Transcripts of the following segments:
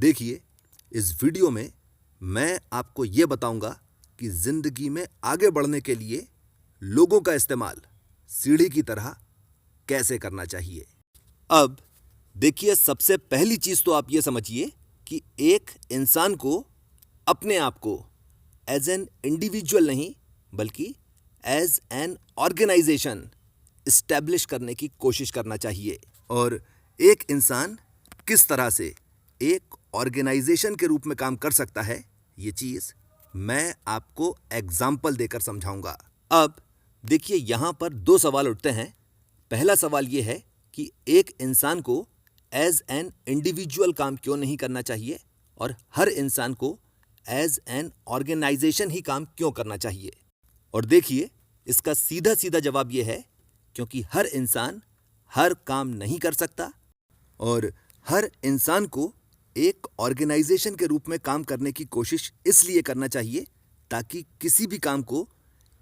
देखिए, इस वीडियो में मैं आपको ये बताऊंगा कि जिंदगी में आगे बढ़ने के लिए लोगों का इस्तेमाल सीढ़ी की तरह कैसे करना चाहिए। अब देखिए, सबसे पहली चीज तो आप ये समझिए कि एक इंसान को अपने आप को एज एन इंडिविजुअल नहीं बल्कि एज एन ऑर्गेनाइजेशन इस्टेब्लिश करने की कोशिश करना चाहिए। और एक इंसान किस तरह से एक ऑर्गेनाइजेशन के रूप में काम कर सकता है, ये चीज मैं आपको एग्जाम्पल देकर समझाऊंगा। अब देखिए, यहां पर दो सवाल उठते हैं। पहला सवाल यह है कि एक इंसान को एज एन इंडिविजुअल काम क्यों नहीं करना चाहिए और हर इंसान को एज एन ऑर्गेनाइजेशन ही काम क्यों करना चाहिए। और देखिए, इसका सीधा सीधा जवाब यह है क्योंकि हर इंसान हर काम नहीं कर सकता और हर इंसान को एक ऑर्गेनाइजेशन के रूप में काम करने की कोशिश इसलिए करना चाहिए ताकि किसी भी काम को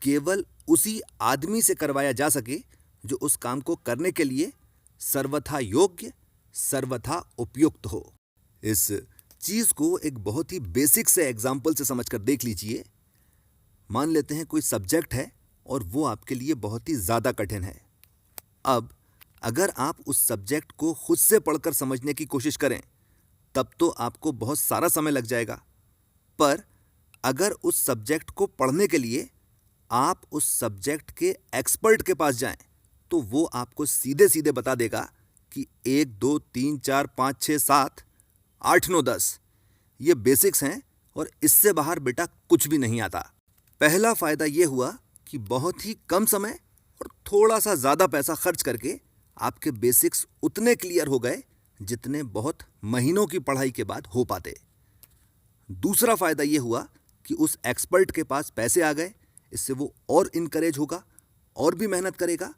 केवल उसी आदमी से करवाया जा सके जो उस काम को करने के लिए सर्वथा योग्य, सर्वथा उपयुक्त हो। इस चीज को एक बहुत ही बेसिक से एग्जाम्पल से समझकर देख लीजिए। मान लेते हैं कोई सब्जेक्ट है और वो आपके लिए बहुत ही ज्यादा कठिन है। अब अगर आप उस सब्जेक्ट को खुद से पढ़कर समझने की कोशिश करें तब तो आपको बहुत सारा समय लग जाएगा, पर अगर उस सब्जेक्ट को पढ़ने के लिए आप उस सब्जेक्ट के एक्सपर्ट के पास जाएं तो वो आपको सीधे सीधे बता देगा कि 1 2 3 4 5 6 7 8 9 10 ये बेसिक्स हैं और इससे बाहर बेटा कुछ भी नहीं आता। पहला फायदा ये हुआ कि बहुत ही कम समय और थोड़ा सा ज्यादा पैसा खर्च करके आपके बेसिक्स उतने क्लियर हो गए जितने बहुत महीनों की पढ़ाई के बाद हो पाते। दूसरा फायदा यह हुआ कि उस एक्सपर्ट के पास पैसे आ गए, इससे वो और इनकरेज होगा, और भी मेहनत करेगा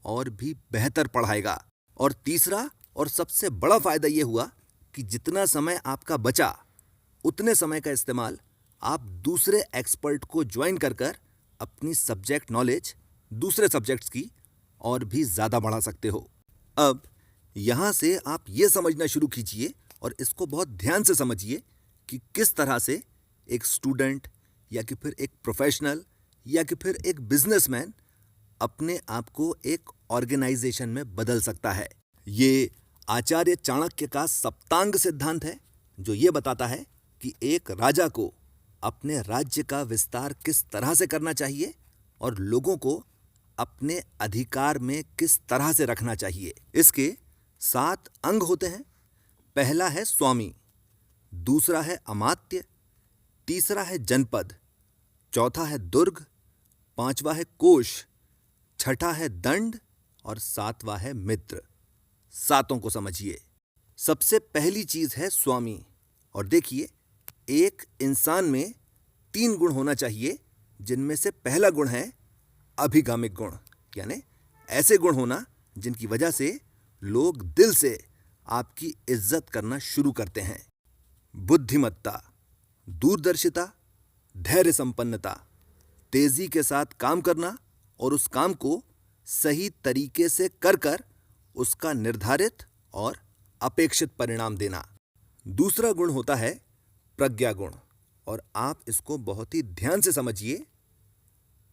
और भी बेहतर पढ़ाएगा। और तीसरा और सबसे बड़ा फायदा यह हुआ कि जितना समय आपका बचा उतने समय का इस्तेमाल आप दूसरे एक्सपर्ट को ज्वाइन कर अपनी सब्जेक्ट नॉलेज दूसरे सब्जेक्ट्स की और भी ज्यादा बढ़ा सकते हो। अब यहां से आप ये समझना शुरू कीजिए और इसको बहुत ध्यान से समझिए कि किस तरह से एक स्टूडेंट या कि फिर एक प्रोफेशनल या कि फिर एक बिजनेसमैन अपने आप को एक ऑर्गेनाइजेशन में बदल सकता है। ये आचार्य चाणक्य का सप्तांग सिद्धांत है जो ये बताता है कि एक राजा को अपने राज्य का विस्तार किस तरह से करना चाहिए और लोगों को अपने अधिकार में किस तरह से रखना चाहिए। इसके 7 अंग होते हैं। पहला है स्वामी, दूसरा है अमात्य, तीसरा है जनपद, चौथा है दुर्ग, पांचवा है कोष, छठा है दंड और सातवां है मित्र। सातों को समझिए। सबसे पहली चीज है स्वामी। और देखिए, एक इंसान में 3 गुण होना चाहिए जिनमें से पहला गुण है अभिगामिक गुण, यानी ऐसे गुण होना जिनकी वजह से लोग दिल से आपकी इज्जत करना शुरू करते हैं। बुद्धिमत्ता, दूरदर्शिता, धैर्य संपन्नता, तेजी के साथ काम करना और उस काम को सही तरीके से कर उसका निर्धारित और अपेक्षित परिणाम देना। दूसरा गुण होता है प्रज्ञा गुण, और आप इसको बहुत ही ध्यान से समझिए।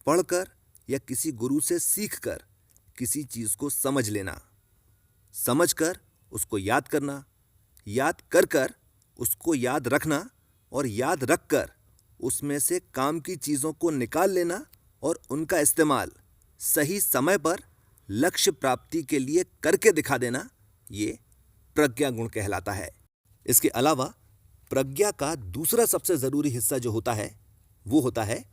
पढ़कर या किसी गुरु से सीखकर किसी चीज को समझ लेना, समझकर उसको याद करना, याद कर उसको याद रखना और याद रखकर उसमें से काम की चीजों को निकाल लेना और उनका इस्तेमाल सही समय पर लक्ष्य प्राप्ति के लिए करके दिखा देना, ये प्रज्ञा गुण कहलाता है। इसके अलावा प्रज्ञा का दूसरा सबसे जरूरी हिस्सा जो होता है वो होता है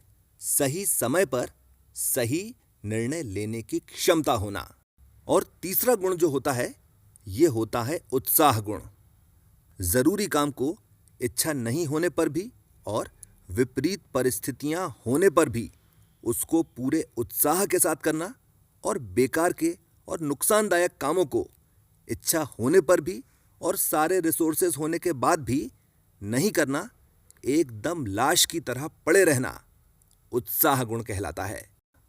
सही समय पर सही निर्णय लेने की क्षमता होना। और तीसरा गुण जो होता है ये होता है उत्साह गुण। जरूरी काम को इच्छा नहीं होने पर भी और विपरीत परिस्थितियां होने पर भी उसको पूरे उत्साह के साथ करना और बेकार के और नुकसानदायक कामों को इच्छा होने पर भी और सारे रिसोर्सेज होने के बाद भी नहीं करना, एकदम लाश की तरह पड़े रहना, उत्साह गुण कहलाता है।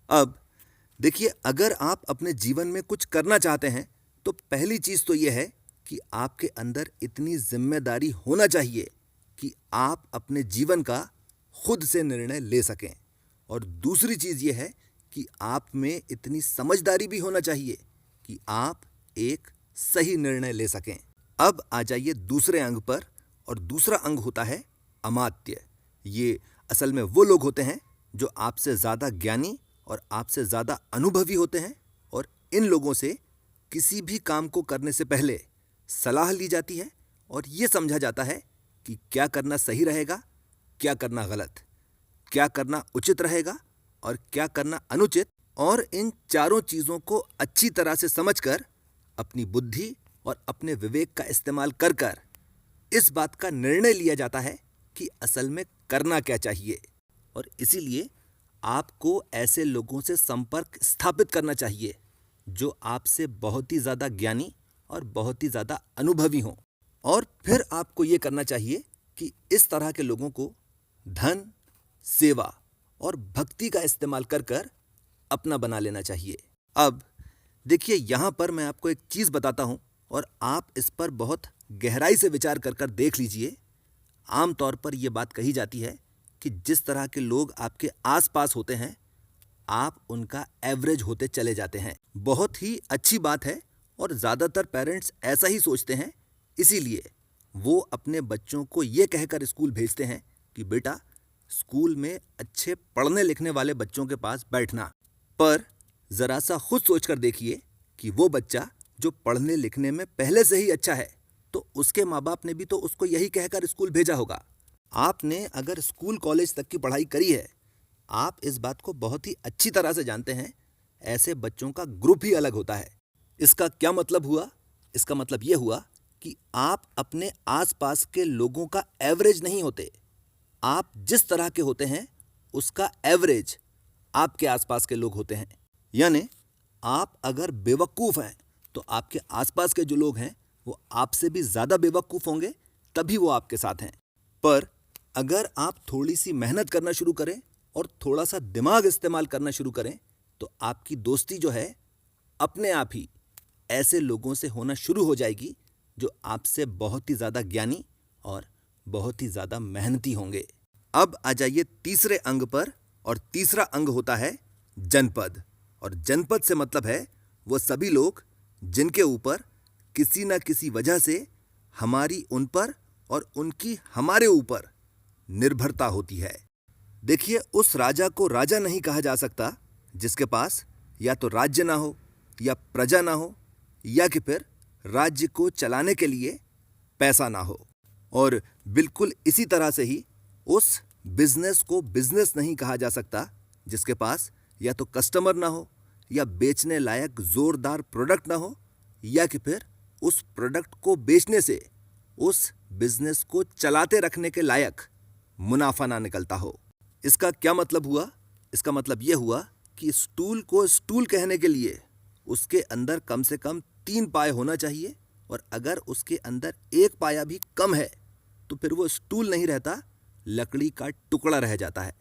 अब देखिए, अगर आप अपने जीवन में कुछ करना चाहते हैं तो पहली चीज तो यह है कि आपके अंदर इतनी जिम्मेदारी होना चाहिए कि आप अपने जीवन का खुद से निर्णय ले सकें। और दूसरी चीज़ ये है कि आप में इतनी समझदारी भी होना चाहिए कि आप एक सही निर्णय ले सकें। अब आ जाइए दूसरे अंग पर, और दूसरा अंग होता है अमात्य। ये असल में वो लोग होते हैं जो आपसे ज़्यादा ज्ञानी और आपसे ज़्यादा अनुभवी होते हैं, और इन लोगों से किसी भी काम को करने से पहले सलाह ली जाती है और ये समझा जाता है कि क्या करना सही रहेगा, क्या करना गलत, क्या करना उचित रहेगा और क्या करना अनुचित। और इन चारों चीज़ों को अच्छी तरह से समझकर अपनी बुद्धि और अपने विवेक का इस्तेमाल कर कर इस बात का निर्णय लिया जाता है कि असल में करना क्या चाहिए। और इसीलिए आपको ऐसे लोगों से संपर्क स्थापित करना चाहिए जो आपसे बहुत ही ज़्यादा ज्ञानी और बहुत ही ज़्यादा अनुभवी हों। और फिर आपको ये करना चाहिए कि इस तरह के लोगों को धन, सेवा और भक्ति का इस्तेमाल कर कर अपना बना लेना चाहिए। अब देखिए, यहाँ पर मैं आपको एक चीज़ बताता हूँ और आप इस पर बहुत गहराई से विचार कर कर देख लीजिए। आमतौर पर यह बात कही जाती है कि जिस तरह के लोग आपके आसपास होते हैं, आप उनका एवरेज होते चले जाते हैं। बहुत ही अच्छी बात है और ज़्यादातर पेरेंट्स ऐसा ही सोचते हैं। इसीलिए वो अपने बच्चों को ये कहकर स्कूल भेजते हैं कि बेटा, स्कूल में अच्छे पढ़ने लिखने वाले बच्चों के पास बैठना। पर ज़रा सा खुद सोचकर देखिए कि वो बच्चा जो पढ़ने लिखने में पहले से ही अच्छा है, तो उसके माँ बाप ने भी तो उसको यही कहकर स्कूल भेजा होगा। आपने अगर स्कूल कॉलेज तक की पढ़ाई करी है, आप इस बात को बहुत ही अच्छी तरह से जानते हैं। ऐसे बच्चों का ग्रुप ही अलग होता है। इसका क्या मतलब हुआ? इसका मतलब ये हुआ कि आप अपने आसपास के लोगों का एवरेज नहीं होते। आप जिस तरह के होते हैं उसका एवरेज आपके आसपास के लोग होते हैं। यानी आप अगर बेवकूफ़ हैं तो आपके आसपास के जो लोग हैं वो आपसे भी ज़्यादा बेवकूफ़ होंगे, तभी वो आपके साथ हैं। पर अगर आप थोड़ी सी मेहनत करना शुरू करें और थोड़ा सा दिमाग इस्तेमाल करना शुरू करें, तो आपकी दोस्ती जो है अपने आप ही ऐसे लोगों से होना शुरू हो जाएगी जो आपसे बहुत ही ज़्यादा ज्ञानी और बहुत ही ज़्यादा मेहनती होंगे। अब आ जाइए तीसरे अंग पर, और तीसरा अंग होता है जनपद। और जनपद से मतलब है वो सभी लोग जिनके ऊपर किसी न किसी वजह से हमारी उन पर और उनकी हमारे ऊपर निर्भरता होती है। देखिए, उस राजा को राजा नहीं कहा जा सकता जिसके पास या तो राज्य ना हो, या प्रजा ना हो, या कि फिर राज्य को चलाने के लिए पैसा ना हो। और बिल्कुल इसी तरह से ही उस बिजनेस को बिजनेस नहीं कहा जा सकता जिसके पास या तो कस्टमर ना हो, या बेचने लायक जोरदार प्रोडक्ट ना हो, या कि फिर उस प्रोडक्ट को बेचने से उस बिजनेस को चलाते रखने के लायक मुनाफा ना निकलता हो। इसका क्या मतलब हुआ? इसका मतलब यह हुआ कि स्टूल को स्टूल कहने के लिए उसके अंदर कम से कम 3 पाए होना चाहिए, और अगर उसके अंदर 1 पाया भी कम है तो फिर वो स्टूल नहीं रहता, लकड़ी का टुकड़ा रह जाता है।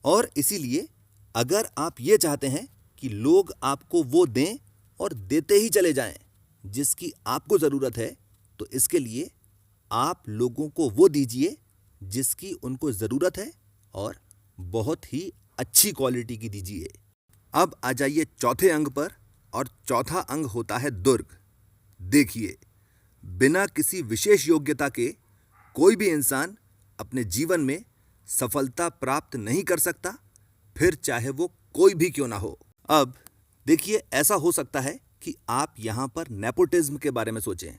और इसीलिए अगर आप ये चाहते हैं कि लोग आपको वो दें और देते ही चले जाएं जिसकी आपको ज़रूरत है, तो इसके लिए आप लोगों को वो दीजिए जिसकी उनको ज़रूरत है, और बहुत ही अच्छी क्वालिटी की दीजिए। अब आ जाइए चौथे अंग पर, और चौथा अंग होता है दुर्ग। देखिए, बिना किसी विशेष योग्यता के कोई भी इंसान अपने जीवन में सफलता प्राप्त नहीं कर सकता, फिर चाहे वो कोई भी क्यों ना हो। अब देखिए, ऐसा हो सकता है कि आप यहाँ पर नेपोटिज्म के बारे में सोचें,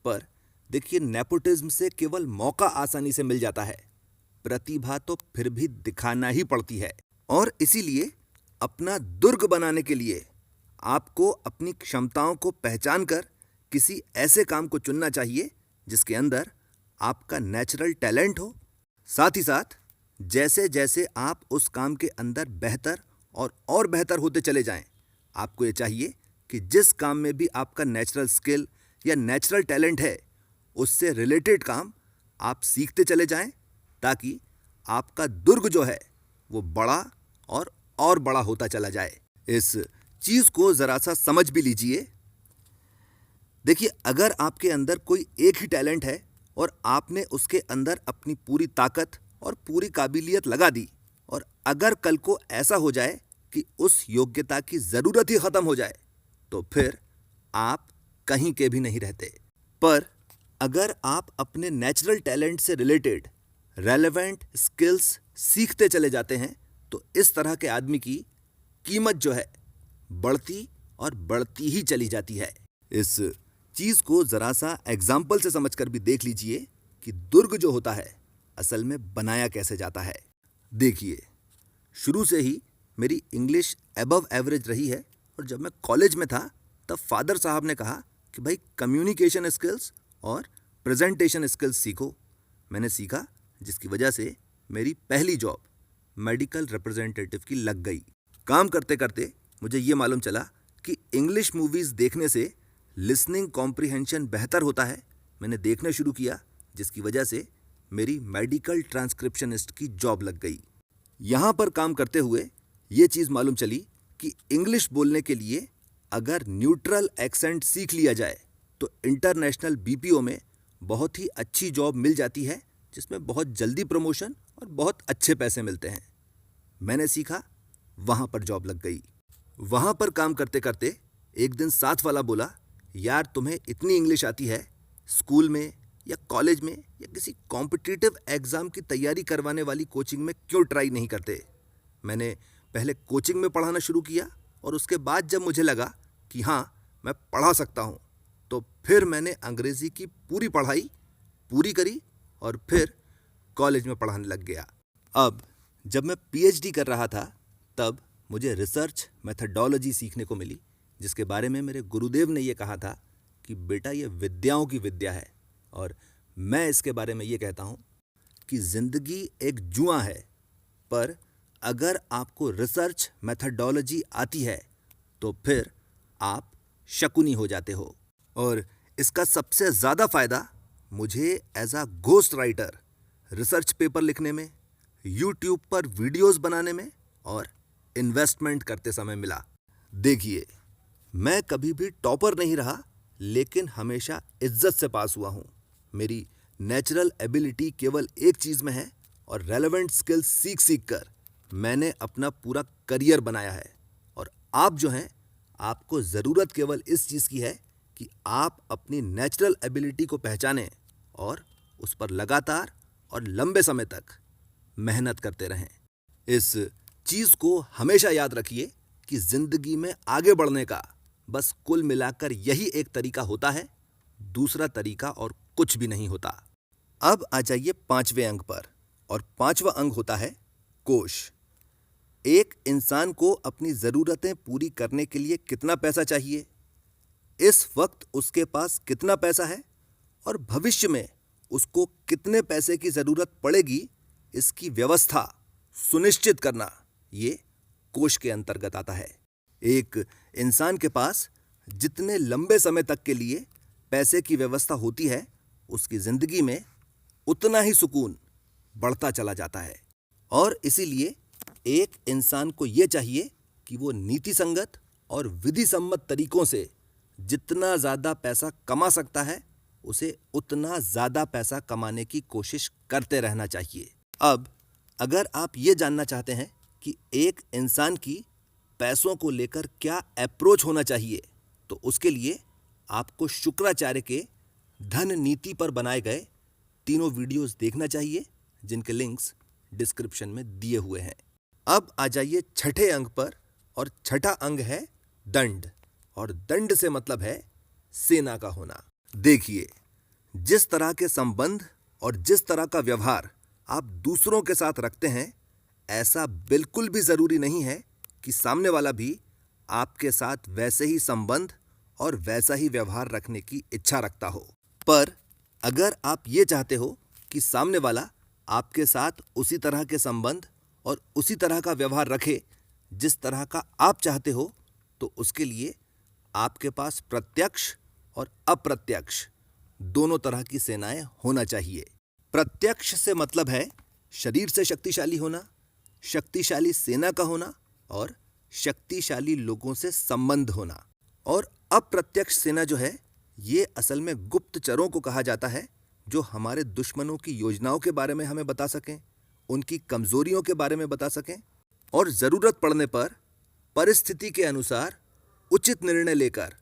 पर देखिए, नेपोटिज्म से केवल मौका आसानी से मिल जाता है, प्रतिभा तो फिर भी दिखाना ही पड़ती है। और इसीलिए अपना दुर्ग बनाने के लिए आपको अपनी क्षमताओं को पहचान कर किसी ऐसे काम को चुनना चाहिए जिसके अंदर आपका नेचुरल टैलेंट हो। साथ ही साथ जैसे जैसे आप उस काम के अंदर बेहतर और बेहतर होते चले जाएं, आपको ये चाहिए कि जिस काम में भी आपका नेचुरल स्किल या नेचुरल टैलेंट है, उससे रिलेटेड काम आप सीखते चले जाएं, ताकि आपका दुर्ग जो है वो बड़ा और बड़ा होता चला जाए। इस चीज़ को ज़रा सा समझ भी लीजिए। देखिए, अगर आपके अंदर कोई एक ही टैलेंट है और आपने उसके अंदर अपनी पूरी ताकत और पूरी काबिलियत लगा दी, और अगर कल को ऐसा हो जाए कि उस योग्यता की ज़रूरत ही ख़त्म हो जाए, तो फिर आप कहीं के भी नहीं रहते। पर अगर आप अपने नेचुरल टैलेंट से रिलेटेड रेलेवेंट स्किल्स सीखते चले जाते हैं, तो इस तरह के आदमी की कीमत जो है बढ़ती और बढ़ती ही चली जाती है। इस चीज़ को ज़रा सा एग्जाम्पल से समझकर भी देख लीजिए कि दुर्ग जो होता है असल में बनाया कैसे जाता है। देखिए, शुरू से ही मेरी इंग्लिश एबव एवरेज रही है, और जब मैं कॉलेज में था तब फादर साहब ने कहा कि भाई कम्युनिकेशन स्किल्स और प्रेजेंटेशन स्किल्स सीखो। मैंने सीखा, जिसकी वजह से मेरी पहली जॉब मेडिकल रिप्रेजेंटेटिव की लग गई। काम करते करते मुझे ये मालूम चला कि इंग्लिश मूवीज़ देखने से लिसनिंग कॉम्प्रिहेंशन बेहतर होता है। मैंने देखना शुरू किया, जिसकी वजह से मेरी मेडिकल ट्रांसक्रिप्शनिस्ट की जॉब लग गई। यहाँ पर काम करते हुए ये चीज़ मालूम चली कि इंग्लिश बोलने के लिए अगर न्यूट्रल एक्सेंट सीख लिया जाए तो इंटरनेशनल बीपीओ में बहुत ही अच्छी जॉब मिल जाती है, जिसमें बहुत जल्दी प्रमोशन और बहुत अच्छे पैसे मिलते हैं। मैंने सीखा, वहाँ पर जॉब लग गई। वहाँ पर काम करते करते एक दिन साथ वाला बोला, यार तुम्हें इतनी इंग्लिश आती है, स्कूल में या कॉलेज में या किसी कॉम्पिटिटिव एग्ज़ाम की तैयारी करवाने वाली कोचिंग में क्यों ट्राई नहीं करते। मैंने पहले कोचिंग में पढ़ाना शुरू किया, और उसके बाद जब मुझे लगा कि हाँ मैं पढ़ा सकता हूँ, तो फिर मैंने अंग्रेज़ी की पूरी पढ़ाई पूरी करी और फिर कॉलेज में पढ़ाने लग गया। अब जब मैं पीएचडी कर रहा था तब मुझे रिसर्च मेथडोलॉजी सीखने को मिली, जिसके बारे में मेरे गुरुदेव ने ये कहा था कि बेटा ये विद्याओं की विद्या है, और मैं इसके बारे में ये कहता हूँ कि ज़िंदगी एक जुआ है, पर अगर आपको रिसर्च मेथडोलॉजी आती है तो फिर आप शकुनी हो जाते हो। और इसका सबसे ज़्यादा फ़ायदा मुझे as a ghost writer research paper लिखने में, यूट्यूब पर वीडियोस बनाने में और इन्वेस्टमेंट करते समय मिला। देखिए, मैं कभी भी टॉपर नहीं रहा, लेकिन हमेशा इज्जत से पास हुआ हूँ। मेरी नेचुरल एबिलिटी केवल एक चीज़ में है, और रेलेवेंट स्किल्स सीख सीख कर मैंने अपना पूरा करियर बनाया है। और आप जो हैं, आपको ज़रूरत केवल इस चीज़ की है कि आप अपनी नेचुरल एबिलिटी को पहचानें और उस पर लगातार और लंबे समय तक मेहनत करते रहें। इस चीज़ को हमेशा याद रखिए कि ज़िंदगी में आगे बढ़ने का बस कुल मिलाकर यही एक तरीका होता है, दूसरा तरीका और कुछ भी नहीं होता। अब आ जाइए 5वें अंक पर, और 5वां अंक होता है कोश। एक इंसान को अपनी ज़रूरतें पूरी करने के लिए कितना पैसा चाहिए, इस वक्त उसके पास कितना पैसा है, और भविष्य में उसको कितने पैसे की ज़रूरत पड़ेगी, इसकी व्यवस्था सुनिश्चित करना ये कोश के अंतर्गत आता है। एक इंसान के पास जितने लंबे समय तक के लिए पैसे की व्यवस्था होती है, उसकी ज़िंदगी में उतना ही सुकून बढ़ता चला जाता है। और इसीलिए एक इंसान को ये चाहिए कि वो नीति संगत और विधि सम्मत तरीकों से जितना ज़्यादा पैसा कमा सकता है, उसे उतना ज़्यादा पैसा कमाने की कोशिश करते रहना चाहिए। अब अगर आप ये जानना चाहते हैं कि एक इंसान की पैसों को लेकर क्या अप्रोच होना चाहिए, तो उसके लिए आपको शुक्राचार्य के धन नीति पर बनाए गए तीनों वीडियोस देखना चाहिए, जिनके लिंक्स डिस्क्रिप्शन में दिए हुए हैं। अब आ जाइए 6ठे अंक पर, और 6ठा अंग है दंड, और दंड से मतलब है सेना का होना। देखिए, जिस तरह के संबंध और जिस तरह का व्यवहार आप दूसरों के साथ रखते हैं, ऐसा बिल्कुल भी ज़रूरी नहीं है कि सामने वाला भी आपके साथ वैसे ही संबंध और वैसा ही व्यवहार रखने की इच्छा रखता हो। पर अगर आप ये चाहते हो कि सामने वाला आपके साथ उसी तरह के संबंध और उसी तरह का व्यवहार रखे जिस तरह का आप चाहते हो, तो उसके लिए आपके पास प्रत्यक्ष और अप्रत्यक्ष दोनों तरह की सेनाएं होना चाहिए। प्रत्यक्ष से मतलब है शरीर से शक्तिशाली होना, शक्तिशाली सेना का होना और शक्तिशाली लोगों से संबंध होना। और अप्रत्यक्ष सेना जो है, ये असल में गुप्तचरों को कहा जाता है, जो हमारे दुश्मनों की योजनाओं के बारे में हमें बता सकें, उनकी कमजोरियों के बारे में बता सकें और जरूरत पड़ने पर परिस्थिति के अनुसार उचित निर्णय लेकर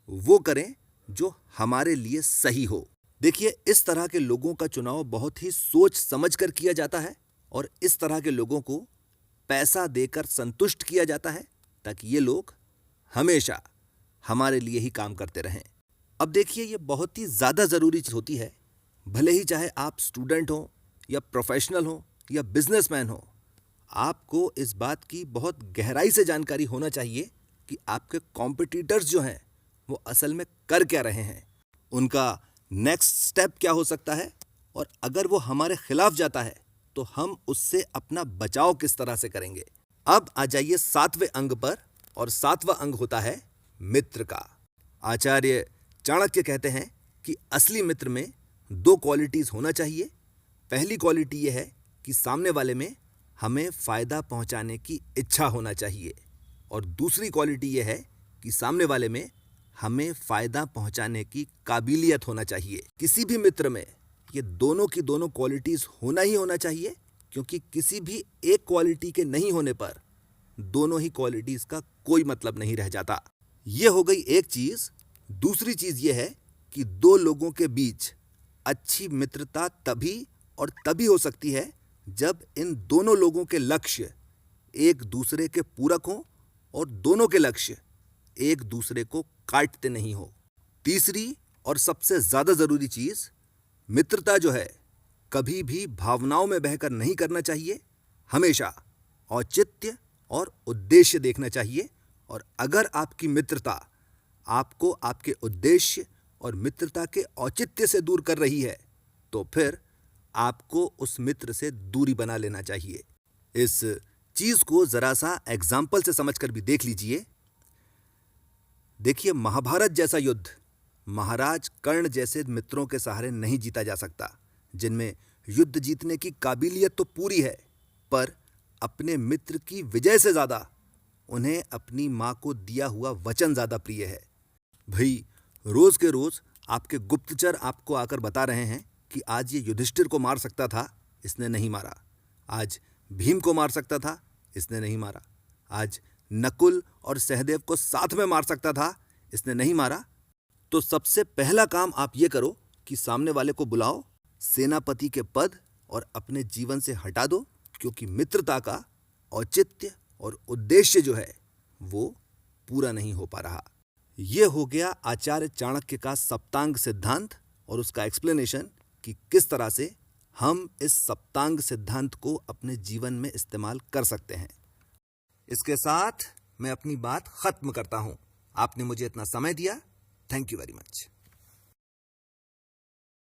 वो करें जो हमारे लिए सही हो। देखिए, इस तरह के लोगों का चुनाव बहुत ही सोच समझ कर किया जाता है और इस तरह के लोगों को पैसा देकर संतुष्ट किया जाता है ताकि ये लोग हमेशा हमारे लिए ही काम करते रहें। अब देखिए, ये बहुत ही ज़्यादा ज़रूरी चीज़ होती है, भले ही चाहे आप स्टूडेंट हो या प्रोफेशनल हो या बिजनेसमैन हो, आपको इस बात की बहुत गहराई से जानकारी होना चाहिए कि आपके कॉम्पिटिटर्स जो हैं वो असल में कर क्या रहे हैं, उनका नेक्स्ट स्टेप क्या हो सकता है और अगर वो हमारे खिलाफ जाता है तो हम उससे अपना बचाव किस तरह से करेंगे। अब आ जाइए 7वें अंग पर, और 7वां अंग होता है मित्र का। आचार्य चाणक्य कहते हैं कि असली मित्र में 2 क्वालिटीज होना चाहिए। पहली क्वालिटी यह है कि सामने वाले में हमें फायदा पहुंचाने की इच्छा होना चाहिए और दूसरी क्वालिटी यह है कि सामने वाले में हमें फायदा पहुंचाने की काबिलियत होना चाहिए। किसी भी मित्र में ये दोनों की दोनों क्वालिटीज होना ही होना चाहिए, क्योंकि किसी भी एक क्वालिटी के नहीं होने पर दोनों ही क्वालिटीज का कोई मतलब नहीं रह जाता। ये हो गई एक चीज। दूसरी चीज ये है कि 2 लोगों के बीच अच्छी मित्रता तभी और तभी हो सकती है जब इन दोनों लोगों के लक्ष्य एक दूसरे के पूरक हों और दोनों के लक्ष्य एक दूसरे को काटते नहीं हो। तीसरी और सबसे ज्यादा जरूरी चीज, मित्रता जो है कभी भी भावनाओं में बहकर नहीं करना चाहिए, हमेशा औचित्य और उद्देश्य देखना चाहिए। और अगर आपकी मित्रता आपको आपके उद्देश्य और मित्रता के औचित्य से दूर कर रही है तो फिर आपको उस मित्र से दूरी बना लेना चाहिए। इस चीज को जरा सा एग्जाम्पल से समझकर भी देख लीजिए। देखिए, महाभारत जैसा युद्ध महाराज कर्ण जैसे मित्रों के सहारे नहीं जीता जा सकता, जिनमें युद्ध जीतने की काबिलियत तो पूरी है, पर अपने मित्र की विजय से ज्यादा उन्हें अपनी मां को दिया हुआ वचन ज्यादा प्रिय है। भाई, रोज के रोज आपके गुप्तचर आपको आकर बता रहे हैं कि आज ये युधिष्ठिर को मार सकता था, इसने नहीं मारा। आज भीम को मार सकता था, इसने नहीं मारा। आज नकुल और सहदेव को साथ में मार सकता था, इसने नहीं मारा। तो सबसे पहला काम आप ये करो कि सामने वाले को बुलाओ, सेनापति के पद और अपने जीवन से हटा दो, क्योंकि मित्रता का औचित्य और उद्देश्य जो है वो पूरा नहीं हो पा रहा। ये हो गया आचार्य चाणक्य का सप्तांग सिद्धांत और उसका एक्सप्लेनेशन कि किस तरह से हम इस सप्तांग सिद्धांत को अपने जीवन में इस्तेमाल कर सकते हैं। इसके साथ मैं अपनी बात खत्म करता हूं। आपने मुझे इतना समय दिया, थैंक यू वेरी मच।